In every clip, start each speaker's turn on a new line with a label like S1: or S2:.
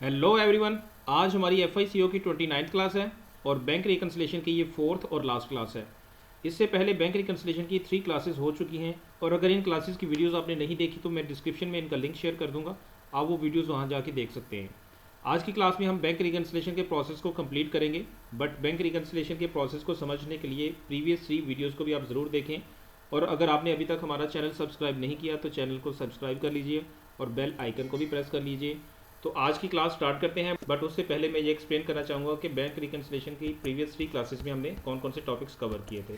S1: Hello everyone. आज हमारी F I सी ओ की 29th क्लास है और बैंक रिकन्सिलेशन की ये फोर्थ और लास्ट क्लास है। इससे पहले बैंक रिकन्सिलेशन की 3 क्लासेस हो चुकी हैं और अगर इन क्लासेस की वीडियोस आपने नहीं देखी तो मैं डिस्क्रिप्शन में इनका लिंक शेयर कर दूंगा। आप वो वीडियोस वहाँ जाके देख सकते हैं। आज की क्लास में हम बैंक रिकन्सिलेशन के प्रोसेस को कंप्लीट करेंगे, बट बैंक रिकन्सिलेशन के प्रोसेस को समझने के लिए प्रीवियस 3 वीडियोज़ को भी आप ज़रूर देखें। और अगर आपने अभी तक हमारा चैनल सब्सक्राइब नहीं किया तो चैनल को सब्सक्राइब कर लीजिए और बेल आइकन को भी प्रेस कर लीजिए। तो आज की क्लास स्टार्ट करते हैं, बट उससे पहले मैं ये एक्सप्लेन करना चाहूँगा कि बैंक रिकन्सिलेशन की प्रीवियस 3 क्लासेस में हमने कौन कौन से टॉपिक्स कवर किए थे।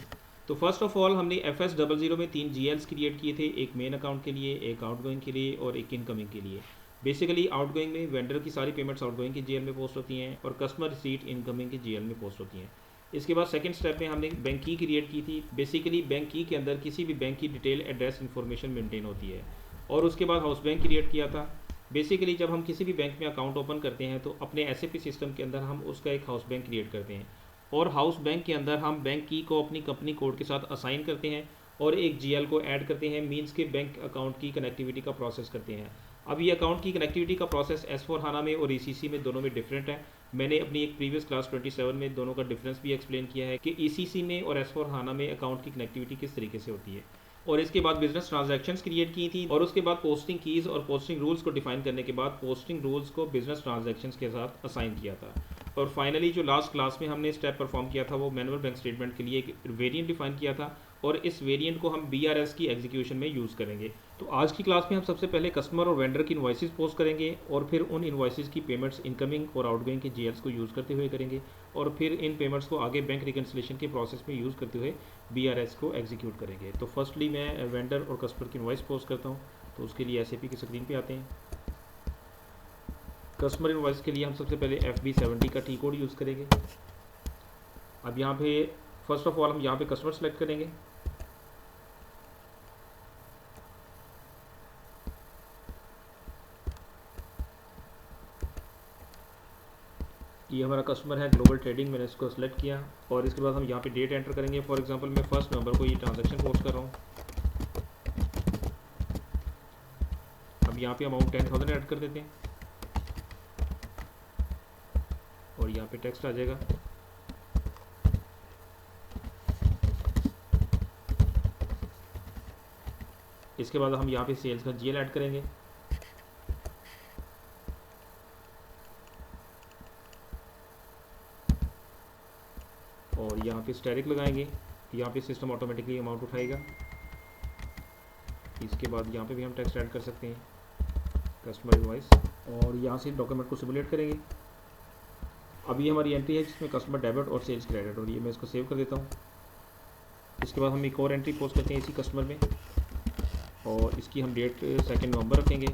S1: तो फर्स्ट ऑफ ऑल हमने FS00 में 3 GLs क्रिएट किए थे, एक मेन अकाउंट के लिए, एक आउटगोइंग के लिए और एक इनकमिंग के लिए। बेसिकली आउटगोइंग में वेंडर की सारी पेमेंट्स आउटगोइंग की GL में पोस्ट होती हैं और कस्टमर रिसीट इनकमिंग की GL में पोस्ट होती हैं। इसके बाद सेकंड स्टेप में हमने बैंक की क्रिएट की थी। बेसिकली बैंक की के अंदर किसी भी बैंक की डिटेल एड्रेस इन्फॉर्मेशन मेंटेन होती है। और उसके बाद हाउस बैंक क्रिएट किया था। बेसिकली जब हम किसी भी बैंक में अकाउंट ओपन करते हैं तो अपने SAP सिस्टम के अंदर हम उसका एक हाउस बैंक क्रिएट करते हैं और हाउस बैंक के अंदर हम बैंक की को अपनी कंपनी कोड के साथ असाइन करते हैं और एक GL को ऐड करते हैं, मीन्स के बैंक अकाउंट की कनेक्टिविटी का प्रोसेस करते हैं। अब ये अकाउंट की कनेक्टिविटी का प्रोसेस S/4HANA में और ECC में दोनों में डिफरेंट है। मैंने अपनी एक प्रीवियस क्लास 27 में दोनों का डिफरेंस भी एक्सप्लेन किया है कि ECC में और S/4HANA में अकाउंट की कनेक्टिविटी किस तरीके से होती है। और इसके बाद बिजनेस ट्रांजैक्शंस क्रिएट की थी और उसके बाद पोस्टिंग कीज़ और पोस्टिंग रूल्स को डिफाइन करने के बाद पोस्टिंग रूल्स को बिजनेस ट्रांजैक्शंस के साथ असाइन किया था। और फाइनली जो लास्ट क्लास में हमने स्टेप परफॉर्म किया था वो मैनुअल बैंक स्टेटमेंट के लिए एक वेरिएंट डिफाइन किया था और इस वेरिएंट को हम BRS की एग्जीक्यूशन में यूज़ करेंगे। तो आज की क्लास में हम सबसे पहले कस्टमर और वेंडर की इनवॉइसेस पोस्ट करेंगे और फिर उन इनवॉइसेस की पेमेंट्स इनकमिंग और आउटगोइंग के GLs को यूज़ करते हुए करेंगे और फिर इन पेमेंट्स को आगे बैंक रिकन्सिलेशन के प्रोसेस में यूज़ करते हुए BRS को एग्जीक्यूट करेंगे। तो फर्स्टली मैं वेंडर और कस्टमर की इनवॉइस पोस्ट करता हूँ। तो उसके लिए SAP की स्क्रीन पे आते हैं। कस्टमर इनवॉइस के लिए हम सबसे पहले FB70 का T कोड यूज़ करेंगे। अब यहाँ पे फर्स्ट ऑफ ऑल हम यहाँ पे कस्टमर सेलेक्ट करेंगे। ये हमारा कस्टमर है ग्लोबल ट्रेडिंग, मैंने इसको सेलेक्ट किया और इसके बाद हम यहाँ पे डेट एंटर करेंगे। फॉर एग्जांपल मैं 1 नवंबर को ये ट्रांजैक्शन पोस्ट कर रहा हूँ। अब यहाँ पे अमाउंट 10,000 ऐड कर देते हैं और यहाँ पे टेक्स्ट आ जाएगा। इसके बाद हम यहाँ पे सेल्स का GL ऐड करेंगे और यहाँ पे स्टैरिक लगाएंगे। यहाँ पे सिस्टम ऑटोमेटिकली अमाउंट उठाएगा। इसके बाद यहाँ पे भी हम टेक्स्ट ऐड कर सकते हैं, कस्टमर इनवॉइस, और यहाँ से डॉक्यूमेंट को सिमुलेट करेंगे। अभी हमारी एंट्री है जिसमें कस्टमर डेबिट और सेल्स क्रेडिट और ये मैं इसको सेव कर देता हूँ। इसके बाद हम एक और एंट्री पोस्ट करते हैं इसी कस्टमर में और इसकी हम डेट 2 नवंबर रखेंगे।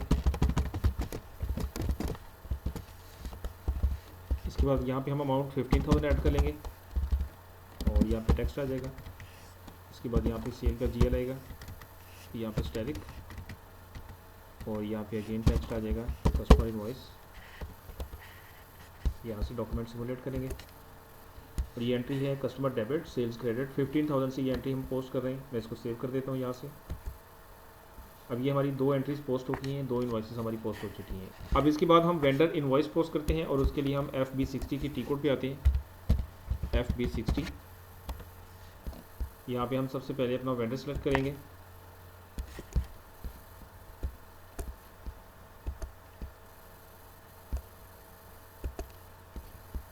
S1: इसके बाद यहाँ पे हम अमाउंट 15,000 ऐड कर लेंगे और यहाँ पे टेक्स्ट आ जाएगा। इसके बाद यहाँ पे सेल का GL आएगा, यहाँ पे स्टैरिक और यहाँ पे अगेन टेक्स्ट आ जाएगा कस्टमर इनवॉइस। यहाँ से डॉक्यूमेंट सिमुलेट करेंगे और ये एंट्री है कस्टमर डेबिट सेल्स क्रेडिट 15,000 से ये एंट्री हम पोस्ट कर रहे हैं। मैं इसको सेव कर देता हूँ यहाँ से। अब ये हमारी 2 एंट्रीज पोस्ट हो गई हैं, 2 इनवॉइसेस हमारी पोस्ट हो चुकी हैं। अब इसके बाद हम वेंडर इनवॉइस पोस्ट करते हैं और उसके लिए हम FB60 की T कोड पे आते हैं। FB60 यहाँ पे हम सबसे पहले अपना वेंडर सेलेक्ट करेंगे।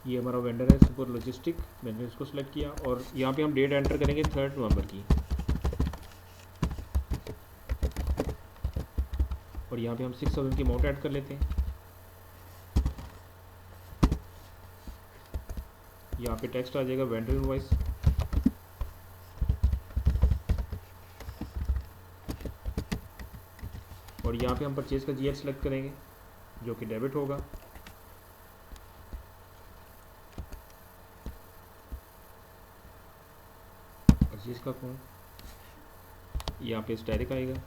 S1: ये हमारा वेंडर है सुपर लॉजिस्टिक, मैंने इसको सेलेक्ट किया और यहाँ पे हम डेट एंटर करेंगे 3 नवंबर की और यहाँ पे हम 6,000 की अमाउंट ऐड कर लेते हैं। यहाँ पे टेक्स्ट आ जाएगा वेंडर इनवॉइस और यहाँ पे हम परचेज का GL सेलेक्ट करेंगे जो कि डेबिट होगा। परचेज का कौन, यहाँ पे स्टैरिक आएगा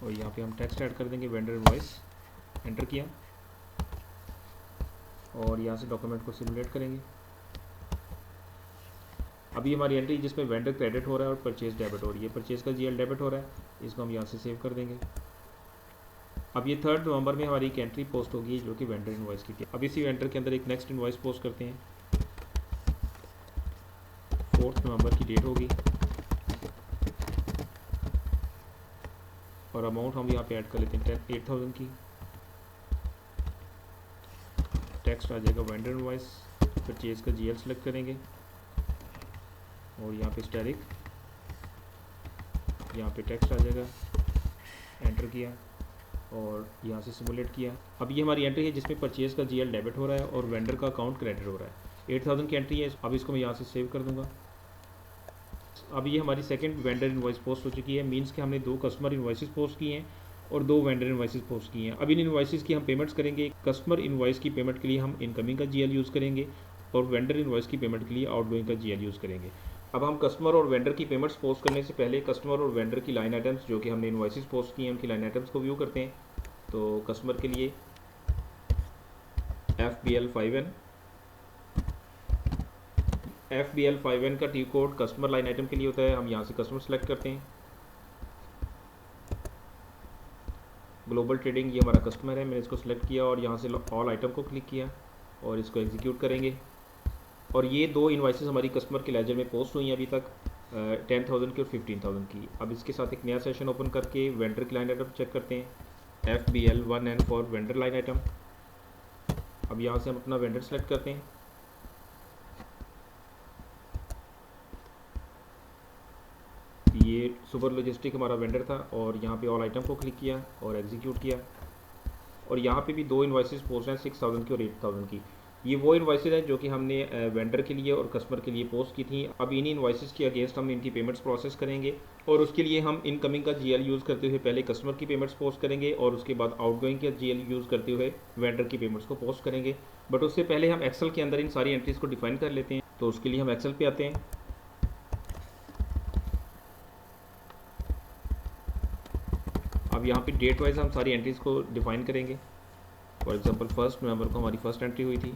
S1: और यहाँ पे हम टेक्स्ट ऐड कर देंगे वेंडर इनवॉइस, एंटर किया और यहाँ से डॉक्यूमेंट को सिमुलेट करेंगे। अभी हमारी एंट्री जिसमें वेंडर क्रेडिट हो रहा है और परचेज डेबिट हो रही है, परचेज का GL डेबिट हो रहा है, इसको हम यहाँ से सेव कर देंगे। अब ये 3 नवंबर में हमारी एक एंट्री पोस्ट होगी जो कि वेंडर इनवॉइस की थी। अब इसी वेंडर के अंदर एक नेक्स्ट इनवॉइस पोस्ट करते हैं। 4 नवंबर की डेट होगी और अमाउंट हम यहाँ पे ऐड कर लेते हैं 8,000 की। टेक्स्ट आ जाएगा वेंडर इनवॉइस, परचेज का जीएल सेलेक्ट करेंगे और यहाँ पे स्टैरिक, यहाँ पे टेक्स्ट आ जाएगा, एंटर किया और यहाँ से सिमुलेट किया। अब ये हमारी एंट्री है जिसमें परचेज का जीएल डेबिट हो रहा है और वेंडर का अकाउंट क्रेडिट हो रहा है। 8,000 की एंट्री है। अब इसको मैं यहाँ से सेव कर दूँगा। अब ये हमारी सेकंड वेंडर इनवॉइस पोस्ट हो चुकी है। मींस कि हमने 2 कस्टमर इनवॉइसेस पोस्ट किए हैं और 2 वेंडर इनवॉइसेस पोस्ट किए हैं। अब इन इनवॉइसेस की हम पेमेंट्स करेंगे। कस्टमर इनवॉइस की पेमेंट के लिए हम इनकमिंग का जीएल यूज़ करेंगे और वेंडर इनवॉइस की पेमेंट के लिए आउटगोइंग का जीएल यूज़ करेंगे। अब हम कस्टमर और वेंडर की पेमेंट्स पोस्ट करने से पहले कस्टमर और वेंडर की लाइन आइटम्स जो कि हमने इनवॉइसेस पोस्ट किए हैं उनकी लाइन आइटम्स को व्यू करते हैं। तो कस्टमर के लिए FBL5N का T code customer line item के लिए होता है। हम यहाँ से कस्टमर सेलेक्ट करते हैं। ग्लोबल ट्रेडिंग ये हमारा कस्टमर है, मैंने इसको सेलेक्ट किया और यहाँ से ऑल आइटम को क्लिक किया और इसको एग्जीक्यूट करेंगे। और ये 2 इनवॉइसेस हमारी कस्टमर के लेजर में पोस्ट हुई हैं अभी तक 10,000 की और 15,000 की। अब इसके साथ एक नया सेशन ओपन करके वेंडर की लाइन आइटम चेक करते हैं। FBL1N for vendor line item. अब यहाँ से हम अपना वेंडर सेलेक्ट करते हैं। ये सुपर लॉजिस्टिक हमारा वेंडर था और यहाँ पे ऑल आइटम को क्लिक किया और एग्जीक्यूट किया। और यहाँ पे भी 2 इनवॉइसेस पोस्ट हैं 6,000 की और 8,000 की। ये वो इनवॉइसेस हैं जो कि हमने वेंडर के लिए और कस्टमर के लिए पोस्ट की थी। अब इन्हीं इनवॉइसेस के अगेंस्ट हम इनकी पेमेंट्स प्रोसेस करेंगे और उसके लिए हम इनकमिंग का जीएल यूज़ करते हुए पहले कस्टमर की पेमेंट्स पोस्ट करेंगे और उसके बाद आउटगोइंग का जीएल यूज़ करते हुए वेंडर की पेमेंट्स को पोस्ट करेंगे। बट उससे पहले हम एक्सेल के अंदर इन सारी एंट्रीज़ को डिफाइन कर लेते हैं। तो उसके लिए हम एक्सेल पे आते हैं। अब यहाँ पे डेट वाइज हम सारी एंट्रीज़ को डिफाइन करेंगे। फॉर एग्जांपल 1 नवंबर को हमारी फर्स्ट एंट्री हुई थी।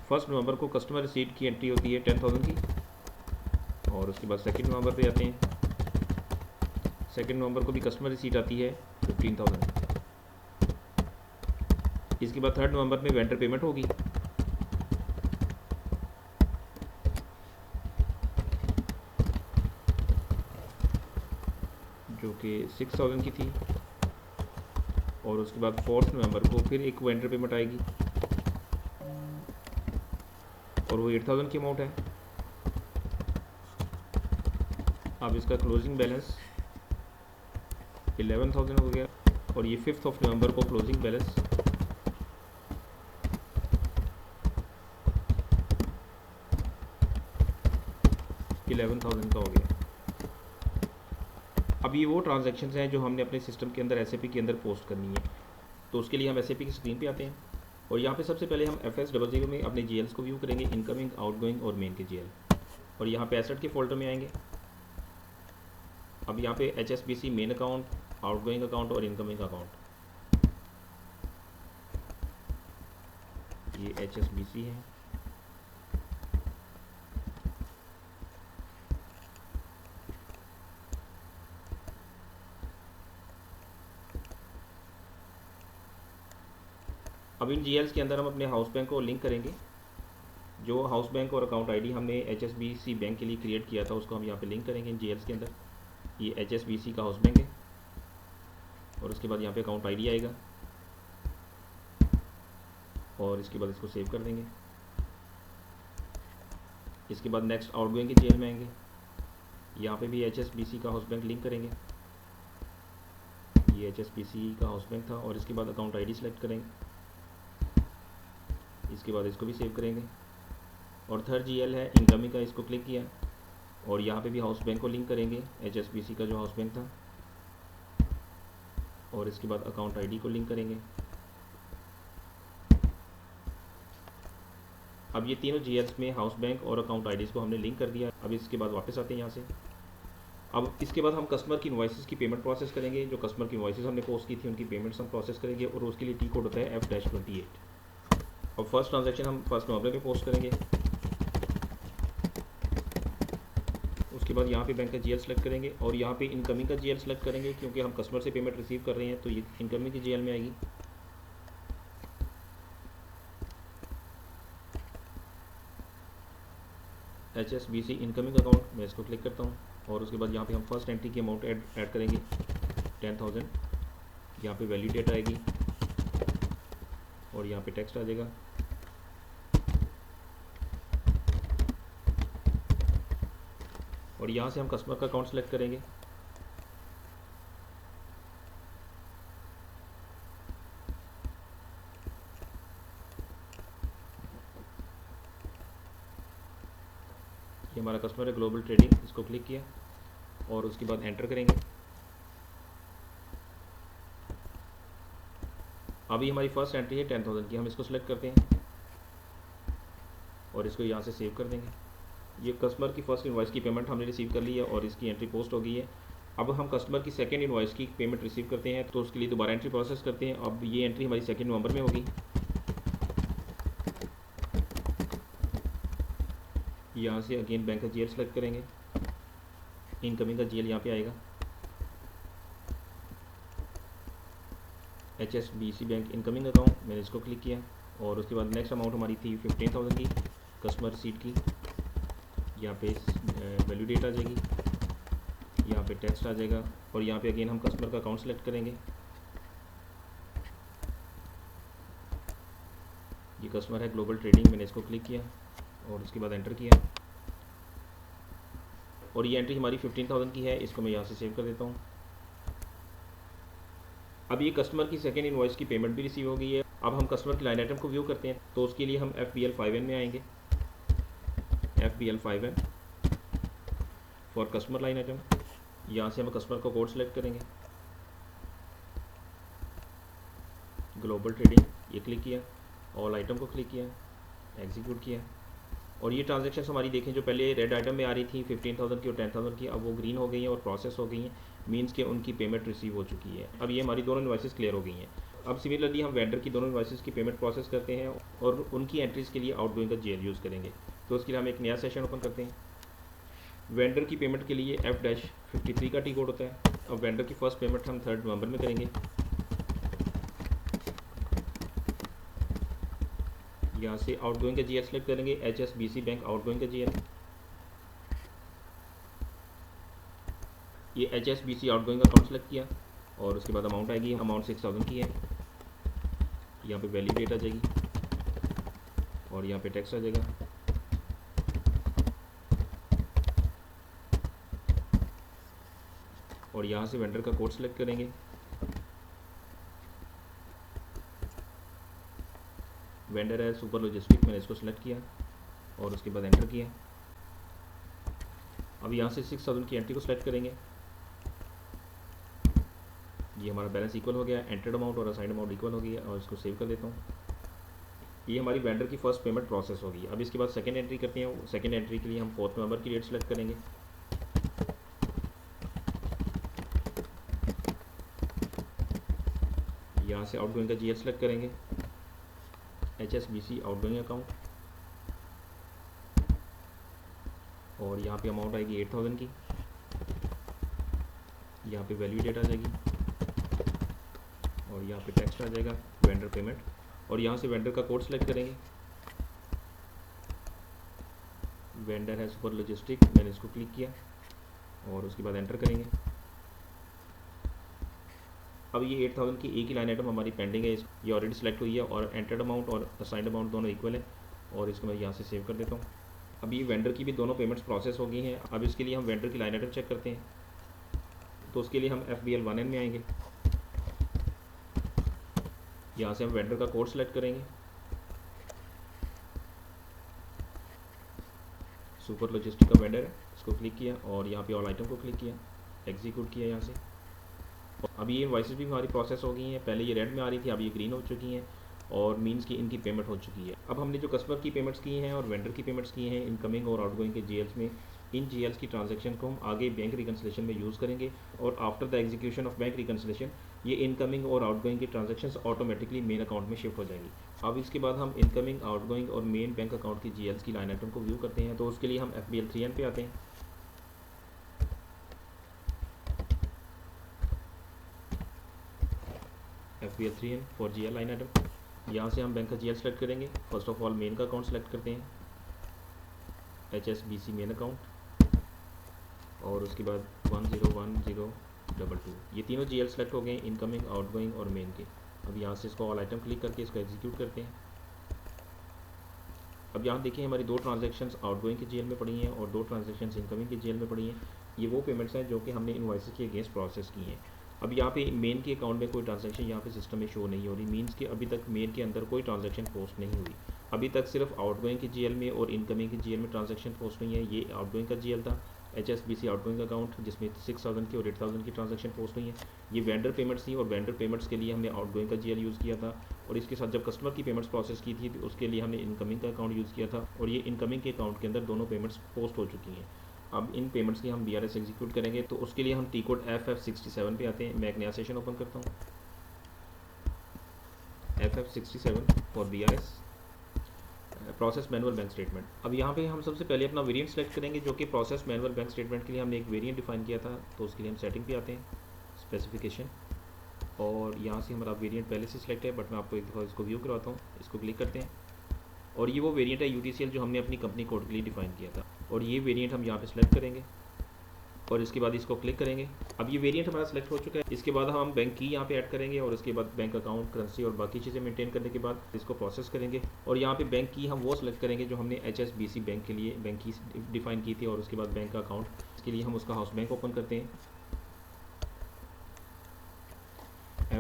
S1: फर्स्ट नवंबर को कस्टमर रिसीट की एंट्री होती है 10,000 की और उसके बाद 2 नवंबर पे आते हैं। 2 नवंबर को भी कस्टमर रिसीट आती है 15,000। इसके बाद 3 नवंबर में वेंडर पेमेंट होगी जो कि 6,000 की थी और उसके बाद 4 नवंबर को फिर एक वेंडर पेमेंट आएगी और वो 8,000 की अमाउंट है। अब इसका क्लोजिंग बैलेंस 11,000 हो गया और ये 5 नवंबर को क्लोजिंग बैलेंस 11,000 का हो गया। अब ये वो ट्रांजैक्शंस हैं जो हमने अपने सिस्टम के अंदर SAP के अंदर पोस्ट करनी है। तो उसके लिए हम SAP की स्क्रीन पे आते हैं और यहाँ पे सबसे पहले हम FS00 में अपने GLs को व्यू करेंगे, इनकमिंग, आउटगोइंग और मेन के GL। और यहाँ पे एसेट के फोल्डर में आएंगे। अब यहाँ पे HSBC main account, outgoing account और इनकमिंग अकाउंट, ये HSBC है। अब इन GLs के अंदर हम अपने हाउस बैंक को लिंक करेंगे। जो हाउस बैंक और अकाउंट आईडी हमने HSBC बैंक के लिए क्रिएट किया था उसको हम यहाँ पे लिंक करेंगे इन GLs के अंदर। ये HSBC का हाउस बैंक है और उसके बाद यहाँ पे अकाउंट आईडी आएगा और इसके बाद इसको सेव कर देंगे। इसके बाद नेक्स्ट आउटगोइंग के GL में आएंगे। यहाँ पे भी HSBC का हाउस बैंक लिंक करेंगे। ये HSBC का हाउस बैंक था और इसके बाद अकाउंट आईडी सेलेक्ट करेंगे। इसके बाद इसको भी सेव करेंगे और थर्ड GL है इनकमिंग का, इसको क्लिक किया और यहाँ पे भी हाउस बैंक को लिंक करेंगे, HSBC का जो हाउस बैंक था, और इसके बाद अकाउंट आईडी को लिंक करेंगे। अब ये तीनों GLs में हाउस बैंक और अकाउंट आईडीज़ को हमने लिंक कर दिया। अब इसके बाद वापस आते हैं यहाँ से। अब इसके बाद हम कस्टमर की इनवॉइसेस की पेमेंट प्रोसेस करेंगे। जो कस्टमर की इनवॉइसेस हमने पोस्ट की थी उनकी पेमेंट्स हम प्रोसेस करेंगे और उसके लिए टी कोड होता है F-28। और फर्स्ट ट्रांजैक्शन हम 1 नवंबर में पोस्ट करेंगे। उसके बाद यहाँ पे बैंक का जीएल सेलेक्ट करेंगे और यहाँ पे इनकमिंग का जीएल सेलेक्ट करेंगे, क्योंकि हम कस्टमर से पेमेंट रिसीव कर रहे हैं तो ये इनकमिंग की जीएल में आएगी। HSBC इनकमिंग अकाउंट, मैं इसको क्लिक करता हूँ और उसके बाद यहाँ पे हम फर्स्ट एंट्री की अमाउंट ऐड करेंगे 10,000। यहाँ पे वैल्यू डेट आएगी और यहाँ पे टेक्स्ट आ जाएगा। और यहाँ से हम कस्टमर का अकाउंट सेलेक्ट करेंगे। ये हमारा कस्टमर है ग्लोबल ट्रेडिंग, इसको क्लिक किया और उसके बाद एंटर करेंगे। अभी हमारी फर्स्ट एंट्री है 10,000 की, हम इसको सेलेक्ट करते हैं और इसको यहाँ से सेव कर देंगे। ये कस्टमर की फर्स्ट इनवॉइस की पेमेंट हमने रिसीव कर ली है और इसकी एंट्री पोस्ट हो गई है। अब हम कस्टमर की सेकंड इनवॉइस की पेमेंट रिसीव करते हैं तो उसके लिए दोबारा एंट्री प्रोसेस करते हैं। अब ये एंट्री हमारी 2 नवंबर में होगी। यहाँ से अगेन बैंक का जीएल सेलेक्ट करेंगे, इनकमिंग का जीएल यहाँ पे आएगा। HSBC बैंक इनकमिंग अकाउंट, मैंने इसको क्लिक किया और उसके बाद नेक्स्ट अमाउंट हमारी थी 15,000 की कस्टमर रिसीट की। यहाँ पे वैल्यू डेट आ जाएगी, यहाँ पे टेक्स्ट आ जाएगा और यहाँ पे अगेन हम कस्टमर का अकाउंट सेलेक्ट करेंगे। ये कस्टमर है ग्लोबल ट्रेडिंग, मैंने इसको क्लिक किया और उसके बाद एंटर किया और ये एंट्री हमारी 15,000 की है। इसको मैं यहाँ से सेव कर देता हूँ। अब ये कस्टमर की सेकेंड इनवॉइस की पेमेंट भी रिसीव हो गई है। अब हम कस्टमर की लाइन आइटम को व्यू करते हैं तो उसके लिए हम FBL 5N में आएंगे। FBL 5N for customer line item, यहाँ से हम कस्टमर का कोड सेलेक्ट करेंगे, ग्लोबल ट्रेडिंग, ये क्लिक किया, ऑल आइटम को क्लिक किया, एग्जीक्यूट किया और ये ट्रांजैक्शंस हमारी देखें जो पहले रेड आइटम में आ रही थी 15,000 की और 10,000 की, अब वो ग्रीन हो गई हैं और प्रोसेस हो गई हैं, मीन्स के उनकी पेमेंट रिसीव हो चुकी है। अब ये हमारी दोनों इनवॉइसेस क्लियर हो गई हैं। अब सिमिलरली हम वेंडर की दोनों इनवॉइसेस की पेमेंट प्रोसेस करते हैं और उनकी एंट्रीज़ के लिए आउटगोइंग का जीएल यूज़ करेंगे। तो उसके लिए हम एक नया सेशन ओपन करते हैं। वेंडर की पेमेंट के लिए F-53 का टी कोड होता है। अब वेंडर की फ़र्स्ट पेमेंट हम 3 नवंबर में करेंगे। यहाँ से आउटगोइंग का जीएल सेलेक्ट करेंगे, HSBC बैंक आउटगोइंग का जीएल। ये HSBC आउटगोइंग अकाउंट सेलेक्ट किया और उसके बाद अमाउंट आएगी, अमाउंट 6,000 की है। यहाँ पे वैल्यू डेट आ जाएगी और यहाँ पे टेक्स्ट आ जाएगा। और यहाँ से वेंडर का कोड सेलेक्ट करेंगे, वेंडर है सुपर लॉजिस्टिक, मैंने इसको सेलेक्ट किया और उसके बाद एंटर किया। अब यहाँ से 6,000 की एंट्री को सेलेक्ट करेंगे। ये हमारा बैलेंस इक्वल हो गया, एंटर्ड अमाउंट और असाइंड अमाउंट इक्वल हो गया और इसको सेव कर देता हूँ। ये हमारी वेंडर की फर्स्ट पेमेंट प्रोसेस होगी। अब इसके बाद सेकंड एंट्री करते हैं। सेकंड एंट्री के लिए हम 4 नवंबर की डेट सेलेक्ट करेंगे। यहाँ से आउटगोइंग का जीएल सेलेक्ट करेंगे, HSBC आउटगोइंग अकाउंट और यहाँ पे अमाउंट आएगी 8,000 की। यहाँ पे वैल्यू डेट आ जाएगी और यहाँ पे टेक्स्ट आ जाएगा वेंडर पेमेंट और यहाँ से वेंडर का कोड सेलेक्ट करेंगे। वेंडर है सुपर लॉजिस्टिक, मैंने इसको क्लिक किया और उसके बाद एंटर करेंगे। अब ये 8,000 की एक ही लाइन आइटम हमारी पेंडिंग है, ये ऑलरेडी सेलेक्ट हुई है और एंटर्ड अमाउंट और असाइंड अमाउंट दोनों इक्वल है और इसको मैं यहाँ से सेव कर देता हूँ। अब ये वेंडर की भी दोनों पेमेंट्स प्रोसेस हो गई हैं। अब इसके लिए हम वेंडर की लाइन आइटम चेक करते हैं तो उसके लिए हम FBL 1N में आएंगे। यहाँ से हम वेंडर का कोड सेलेक्ट करेंगे, सुपर लॉजिस्टिक का वेंडर है, इसको क्लिक किया और यहाँ पे ऑल आइटम को क्लिक किया, एग्जीक्यूट किया यहाँ से। अब ये इनवॉइसेस भी हमारी प्रोसेस हो गई हैं। पहले ये रेड में आ रही थी, अब ये ग्रीन हो चुकी हैं और मीन्स की इनकी पेमेंट हो चुकी है। अब हमने जो कस्टमर की पेमेंट्स की हैं और वेंडर की पेमेंट्स की हैं इनकमिंग और आउटगोइंग के जीएल्स में, इन जीएल्स की ट्रांजैक्शन को हम आगे बैंक रिकन्सिलेशन में यूज़ करेंगे और after the execution of bank reconciliation ये इनकमिंग और आउटगोइंग की ट्रांजैक्शंस ऑटोमेटिकली मेन अकाउंट में शिफ्ट हो जाएंगी। अब इसके बाद हम इनकमिंग, आउटगोइंग और मेन बैंक अकाउंट की जीएल्स की लाइन आइटम को व्यू करते हैं। तो उसके लिए हम FBL 3N पे आते हैं। FBL 3N for GL line item. यहाँ से हम बैंक का GL सेलेक्ट करेंगे। फर्स्ट ऑफ ऑल मेन का अकाउंट सेलेक्ट करते हैं, HSBC मेन अकाउंट, और उसके बाद 101022। ये तीनों GL सेलेक्ट हो गए, इनकमिंग, आउटगोइंग और मेन के। अब यहाँ से इसको ऑल आइटम क्लिक करके इसको एग्जीक्यूट करते हैं। अब यहाँ देखिए हमारी 2 ट्रांजैक्शंस आउटगोइंग के GL में पड़ी हैं और 2 ट्रांजैक्शंस इनकमिंग के GL में पड़ी हैं। ये वो पेमेंट्स हैं जो कि हमने इनवॉइसेस के अगेंस्ट प्रोसेस की हैं। अब यहाँ पे मेन के अकाउंट में कोई ट्रांजैक्शन यहाँ पे सिस्टम में शो नहीं हो रही, मीन्स कि अभी तक मेन के अंदर कोई ट्रांजैक्शन पोस्ट नहीं हुई। अभी तक सिर्फ आउटगोइंग के GL में और इनकमिंग के GL में ट्रांजैक्शन पोस्ट हुई है। ये आउटगोइंग का GL था, HSBC आउटगोइंग अकाउंट, जिसमें 6000 की और 8000 की ट्रांजैक्शन पोस्ट हुई है। ये वेंडर पेमेंट्स थी और वेंडर पेमेंट्स के लिए हमने आउटगोइंग का GL यूज़ किया था, और इसके साथ जब कस्टमर की पेमेंट्स प्रोसेस की थी तो उसके लिए हमने इनकमिंग का अकाउंट यूज़ किया था, और ये इनकमिंग के अकाउंट के अंदर दोनों पेमेंट्स पोस्ट हो चुकी हैं। अब इन पेमेंट्स की हम BRS एग्जीक्यूट करेंगे, तो उसके लिए हम T-कोड FF67 पे आते हैं। मैं एक नया सेशन ओपन करता हूँ, FF67 for BRS process manual bank statement. अब यहाँ पे हम सबसे पहले अपना वेरिएंट सेलेक्ट करेंगे, जो कि प्रोसेस मैनुअल बैंक स्टेटमेंट के लिए हमने एक वेरिएंट डिफाइन किया था। तो उसके लिए हम सेटिंग पे आते हैं, स्पेसिफिकेशन, और यहाँ से हमारा वेरिएंट पहले से सिलेक्ट है, बट मैं आपको एक दफ़ा इसको व्यू करवाता हूँ। इसको क्लिक करते हैं, और ये वो वेरिएंट है UTCL जो हमने अपनी कंपनी कोड के लिए डिफाइन किया था, और ये वेरिएंट हम यहाँ पे सिलेक्ट करेंगे और इसके बाद इसको क्लिक करेंगे। अब ये वेरिएंट हमारा सेलेक्ट हो चुका है। इसके बाद हम बैंक की यहाँ पे ऐड करेंगे, और उसके बाद बैंक अकाउंट, करेंसी और बाकी चीज़ें मेंटेन करने के बाद इसको प्रोसेस करेंगे। और यहाँ पे बैंक की हम वो सेलेक्ट करेंगे जो हमने HSBC बैंक के लिए बैंक की डिफाइन की थी, और उसके बाद बैंक का अकाउंट, इसके लिए हम उसका हाउस बैंक ओपन करते हैं,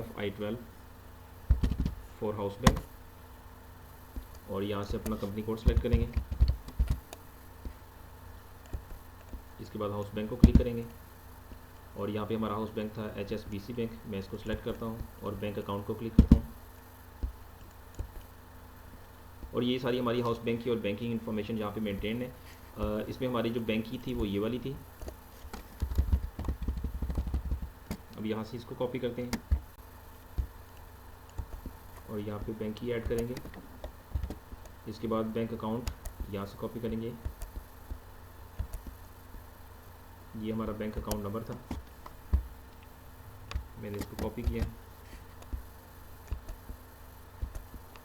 S1: FI12 फॉर हाउस बैंक, और यहाँ से अपना कंपनी कोड सेलेक्ट करेंगे। इसके बाद हाउस बैंक को क्लिक करेंगे, और यहाँ पे हमारा हाउस बैंक था HSBC बैंक। मैं इसको सेलेक्ट करता हूँ और बैंक अकाउंट को क्लिक करता हूँ, और ये सारी हमारी हाउस बैंक की और बैंकिंग इन्फॉर्मेशन यहाँ पे मेंटेन है। इसमें हमारी जो बैंक की थी वो ये वाली थी। अब यहाँ से इसको कॉपी करते हैं और यहाँ पे बैंक की ऐड करेंगे। इसके बाद बैंक अकाउंट यहाँ से कॉपी करेंगे, ये हमारा बैंक अकाउंट नंबर था, मैंने इसको कॉपी किया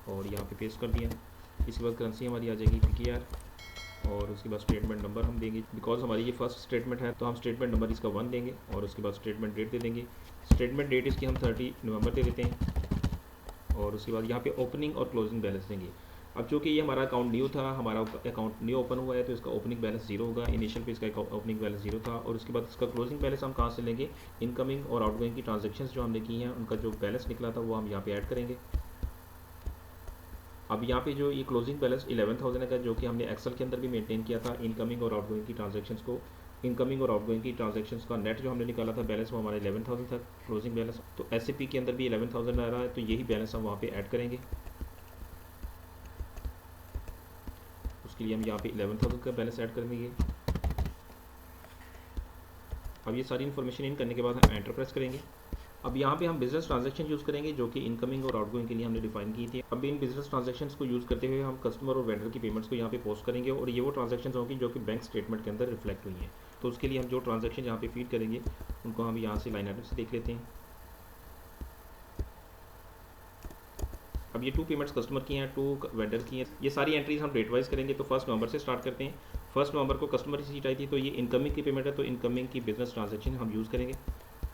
S1: और यहाँ पे पेस्ट कर दिया। इसके बाद करेंसी हमारी आ जाएगी PKR, और उसके बाद स्टेटमेंट नंबर हम देंगे, बिकॉज हमारी ये फर्स्ट स्टेटमेंट है तो हम स्टेटमेंट नंबर इसका 1 देंगे, और उसके बाद स्टेटमेंट डेट दे देंगे। स्टेटमेंट डेट इसकी हम 30 नवंबर दे देते हैं, और उसके बाद यहाँ पे ओपनिंग और क्लोजिंग बैलेंस देंगे। अब चूँकि ये हमारा अकाउंट न्यू था, हमारा अकाउंट न्यू ओपन हुआ है, तो इसका ओपनिंग बैलेंस 0 होगा। इनिशियल पे इसका ओपनिंग बैलेंस 0 था, और उसके बाद इसका क्लोजिंग बैलेंस हम कहाँ से लेंगे, इनकमिंग और आउटगोइंग की ट्रांजेक्शन्स जो हमने की हैं उनका जो बैलेंस निकला था वो हम यहाँ पे ऐड करेंगे। अब यहाँ पे जो ये क्लोजिंग बैलेंस 11,000 का, जो कि हमने एक्सेल के अंदर भी मेंटेन किया था, इनकमिंग और आउटगोइंग की ट्रांजेक्शन्स को, इनकमिंग और आउटगोइंग की ट्रांजेक्शन्स का नेट जो हमने निकाला था बैलेंस, वो हमारा 11,000 था क्लोजिंग बैलेंस। तो SAP के अंदर भी 11,000 आ रहा है, तो यही बैलेंस हम वहाँ पे ऐड करेंगे। उसके लिए हम यहाँ पे 11,000 का बैलेंस ऐड करेंगे। अब ये सारी इन्फॉर्मेशन इन करने के बाद हम एंटर प्रेस करेंगे। अब यहाँ पे हम बिजनेस ट्रांजैक्शन यूज़ करेंगे, जो कि इनकमिंग और आउटगोइंग के लिए हमने डिफाइन की थी। अब इन बिजनेस ट्रांजैक्शंस को यूज़ करते हुए हम कस्टमर और वेंडर की पेमेंट्स को यहाँ पे पोस्ट करेंगे, और ये वो ट्रांजैक्शंस होंगी जो कि बैंक स्टेटमेंट के अंदर रिफ्लेक्ट हुई हैं। तो उसके लिए हम जो ट्रांजैक्शन यहाँ पे फीड करेंगे उनको हम यहाँ से लाइन आइटम से देख लेते हैं। अब ये 2 पेमेंट्स कस्टमर की हैं, 2 वेंडर की हैं। ये सारी एंट्रीज हम डेट वाइज करेंगे, तो 1 नवंबर से स्टार्ट करते हैं। 1 नवंबर को कस्टमर रिसीट आई थी, तो ये इनकमिंग की पेमेंट है, तो इनकमिंग की बिजनेस ट्रांजैक्शन हम यूज़ करेंगे।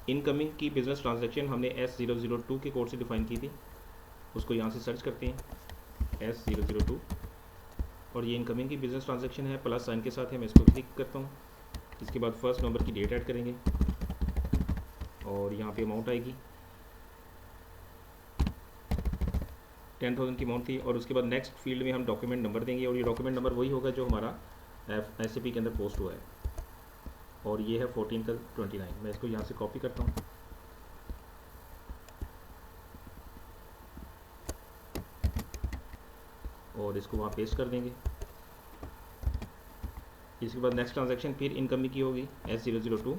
S1: इनकमिंग की बिजनेस ट्रांजैक्शन हमने S002 के कोड से डिफाइन की थी, उसको यहाँ से सर्च करते हैं S002, और ये इनकमिंग की बिजनेस ट्रांजैक्शन है, प्लस साइन के साथ है। मैं इसको क्लिक करता हूँ। इसके बाद 1 नवंबर की डेट ऐड करेंगे, और यहाँ पे अमाउंट आएगी 10,000 की अमाउंट थी, और उसके बाद नेक्स्ट फील्ड में हम डॉक्यूमेंट नंबर देंगे, और ये डॉक्यूमेंट नंबर वही होगा जो हमारा SAP के अंदर पोस्ट हुआ है, और ये है 14 का 29। मैं इसको यहाँ से कॉपी करता हूँ, और इसको वहाँ पेस्ट कर देंगे। इसके बाद नेक्स्ट ट्रांजैक्शन फिर इनकमिंग की होगी S002,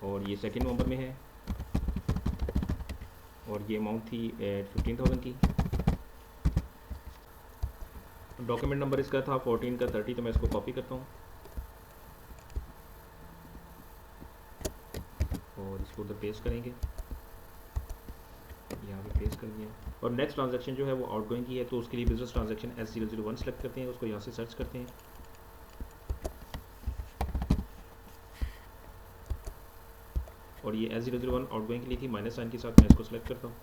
S1: और ये 2 नवंबर में है, और ये अमाउंट थी 15,000 की। डॉक्यूमेंट नंबर इसका था 14 का 30, तो मैं इसको कॉपी करता हूँ और इसको उधर पेस्ट करेंगे, यहाँ पे पेस्ट कर दिया। और नेक्स्ट ट्रांजैक्शन जो है वो आउटगोइंग की है, तो उसके लिए बिजनेस ट्रांजैक्शन S001 सेलेक्ट करते हैं, उसको यहाँ से सर्च करते हैं। और ये S001 आउटगोइंग के लिए थी, माइनस साइन के साथ मैं इसको सेलेक्ट करता हूँ।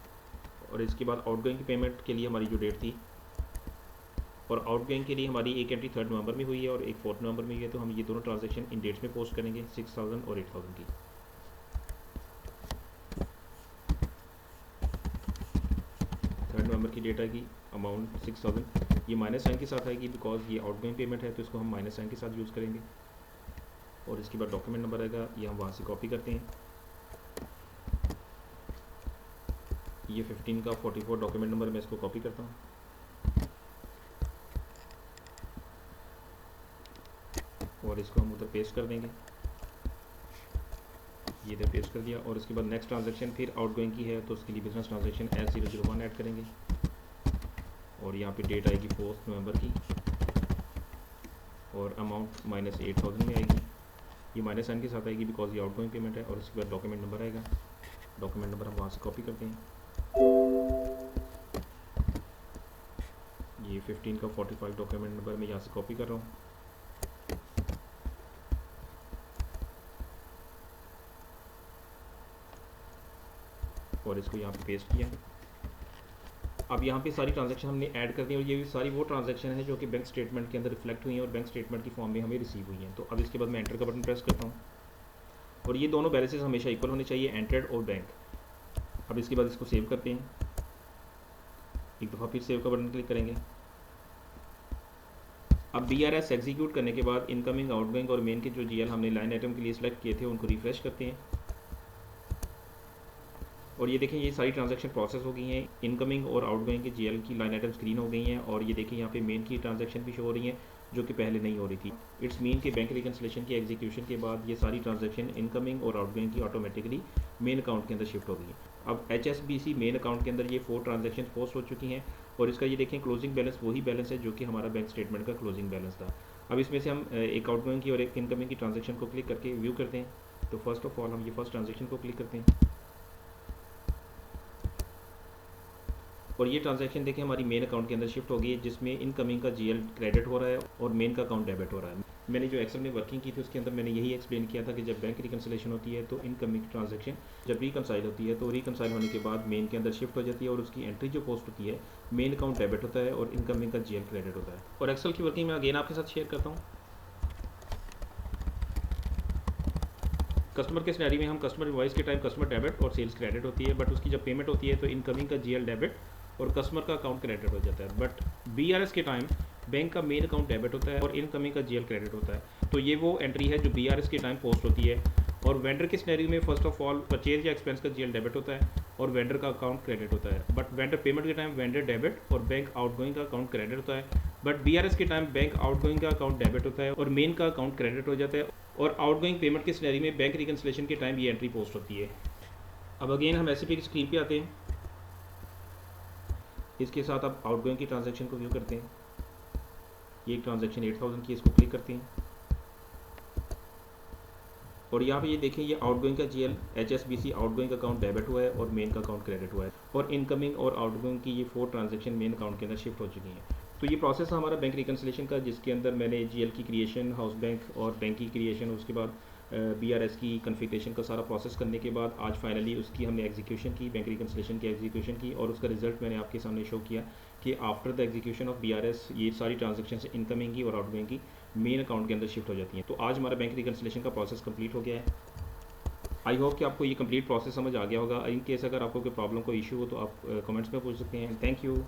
S1: और इसके बाद आउटगोइंग की पेमेंट के लिए हमारी जो डेट थी, और आउटगोइंग के लिए हमारी एक एंट्री 3 नवंबर में हुई है और एक 4 नवंबर में हुई है, तो हम ये दोनों ट्रांजैक्शन इन डेट्स में पोस्ट करेंगे, 6,000 और 8,000 की। नवंबर की डेट आएगी, अमाउंट 6,000, ये माइनस साइन के साथ आएगी बिकॉज ये आउटगोइंग पेमेंट है, तो इसको हम माइनस साइन के साथ यूज़ करेंगे। और इसके बाद डॉक्यूमेंट नंबर आएगा, ये हम वहाँ से कॉपी करते हैं। ये 15 का 44 डॉक्यूमेंट नंबर, मैं इसको कॉपी करता हूँ और इसको हम उधर पेस्ट कर देंगे, ये इधर पेस्ट कर दिया। और इसके बाद नेक्स्ट ट्रांजैक्शन फिर आउटगोइंग की है, तो उसके लिए बिजनेस ट्रांजैक्शन S001 ऐड करेंगे, और यहाँ पे डेट आएगी 4 नवंबर की, और अमाउंट माइनस 8,000 में आएगी, ये माइनस साइन के साथ आएगी बिकॉज ये आउटगोइंग पेमेंट है। और इसके बाद डॉक्यूमेंट नंबर आएगा, डॉक्यूमेंट नंबर हम वहाँ से कॉपी करते हैं। ये 15 का 45 डॉक्यूमेंट नंबर मैं यहाँ से कॉपी कर रहा हूँ, और इसको यहाँ पे पेस्ट किया। अब यहाँ पे सारी ट्रांजैक्शन हमने ऐड कर दी, और ये भी सारी वो ट्रांजैक्शन है जो कि बैंक स्टेटमेंट के अंदर रिफ्लेक्ट हुई हैं और बैंक स्टेटमेंट की फॉर्म में हमें रिसीव हुई हैं। तो अब इसके बाद मैं एंटर का बटन प्रेस करता हूँ, और ये दोनों बैलेंसेस हमेशा इक्वल होने चाहिए, एंटर्ड और बैंक। अब इसके बाद इसको सेव करते हैं, एक दफ़ा फिर सेव का बटन क्लिक करेंगे। अब BRS एग्जीक्यूट करने के बाद इनकमिंग, आउटगोइंग और मेन के जो GL हमने लाइन आइटम के लिए सिलेक्ट किए थे उनको रिफ्रेश करते हैं, और ये देखें ये सारी ट्रांजैक्शन प्रोसेस हो गई हैं। इनकमिंग और आउटगोइंग के GL की लाइन आइटम स्क्रीन हो गई हैं, और ये देखें यहाँ पे मेन की ट्रांजैक्शन भी शो हो रही हैं जो कि पहले नहीं हो रही थी। इट्स मीन के बैंक रिकन्सिलेशन की एग्जीक्यूशन के बाद ये सारी ट्रांजैक्शन इनकमिंग और आउटगोइंग की ऑटोमेटिकली मेन अकाउंट के अंदर शिफ्ट हो गई हैं। अब HSBC मेन अकाउंट के अंदर ये 4 ट्रांजैक्शन पोस्ट हो चुकी हैं, और इसका ये देखें क्लोजिंग बैलेंस वही बैलेंस है जो कि हमारा बैंक स्टेटमेंट का क्लोजिंग बैलेंस था। अब इसमें से हम एक आउटगोइंग की और एक इनकमिंग की ट्रांजैक्शन को क्लिक करके व्यू करते हैं। तो फर्स्ट ऑफ ऑल हम ये फर्स्ट ट्रांजैक्शन को क्लिक करते हैं, और ये ट्रांजैक्शन देखें हमारी मेन अकाउंट के अंदर शिफ्ट हो गई है, जिसमें इनकमिंग का GL क्रेडिट हो रहा है और मेन का अकाउंट डेबिट हो रहा है। मैंने जो एक्सेल में वर्किंग की थी उसके अंदर मैंने यही एक्सप्लेन किया था कि जब बैंक रिकन्सिलेशन होती है तो इनकमिंग ट्रांजैक्शन जब रिकन्साइल होती है तो रिकन्साइल होने के बाद मेन के अंदर शिफ्ट हो जाती है, और उसकी एंट्री जो पोस्ट होती है मेन अकाउंट डेबिट होता है और इनकमिंग का GL क्रेडिट होता है। और एक्सेल की वर्किंग मैं अगेन आपके साथ शेयर करता हूँ। कस्टमर के सिनेरियो में हम कस्टमर इनवॉइस के टाइम कस्टमर डेबिट और सेल्स क्रेडिट होती है, बट उसकी जब पेमेंट होती है तो इनकमिंग का GL डेबिट और कस्टमर का अकाउंट क्रेडिट हो जाता है। बट BRS के टाइम बैंक का मेन अकाउंट डेबिट होता है और इनकमिंग का GL क्रेडिट होता है। तो ये वो एंट्री है जो BRS के टाइम पोस्ट होती है। और वेंडर के सिनेरियो में फर्स्ट ऑफ ऑल परचेज या एक्सपेंस का GL डेबिट होता है और वेंडर का अकाउंट क्रेडिट होता है। बट वेंडर पेमेंट के टाइम वेंडर डेबिट और बैंक आउटगोइंग का अकाउंट क्रेडिट होता है। बट BRS के टाइम बैंक आउटगोइंग का अकाउंट डेबिट होता है और मेन का अकाउंट क्रेडिट हो जाता है। और आउटगोइंग पेमेंट के सिनेरियो में बैंक रिकन्सिलेशन के टाइम ये एंट्री पोस्ट होती है। अब अगेन हम SAP की स्क्रीन पे आते हैं, इसके साथ आप आउटगोइंग की ट्रांजैक्शन को व्यू करते हैं। ये एक ट्रांजैक्शन 8,000 की, इसको क्लिक करते हैं, और यहाँ पे ये देखें ये आउटगोइंग का GL HSBC outgoing account debit हुआ है और मेन का अकाउंट क्रेडिट हुआ है, और इनकमिंग और आउटगोइंग की ये 4 ट्रांजैक्शन मेन अकाउंट के अंदर शिफ्ट हो चुकी हैं। तो ये प्रोसेस हमारा बैंक रिकन्सिलेशन का, जिसके अंदर मैंने GL की क्रिएशन, हाउस बैंक और बैंक की क्रिएशन, उसके बाद BRS की कन्फिग्रेशन का सारा प्रोसेस करने के बाद आज फाइनली उसकी हमने एग्जीक्यूशन की, बैंक रिकन्सिलेशन की एग्जीक्यूशन की, और उसका रिजल्ट मैंने आपके सामने शो किया कि after the execution of BRS ये सारी ट्रांजैक्शन इनकमिंग की और आउटगोइंग की मेन अकाउंट के अंदर शिफ्ट हो जाती हैं। तो आज हमारा बैंक रिकन्सिलेशन का प्रोसेस कंप्लीट हो गया है। आई होप कि आपको ये कंप्लीट प्रोसेस समझ आ गया होगा। इन केस अगर आपको कोई प्रॉब्लम, कोई इशू हो तो आप कमेंट्स में पूछ सकते हैं। Thank you.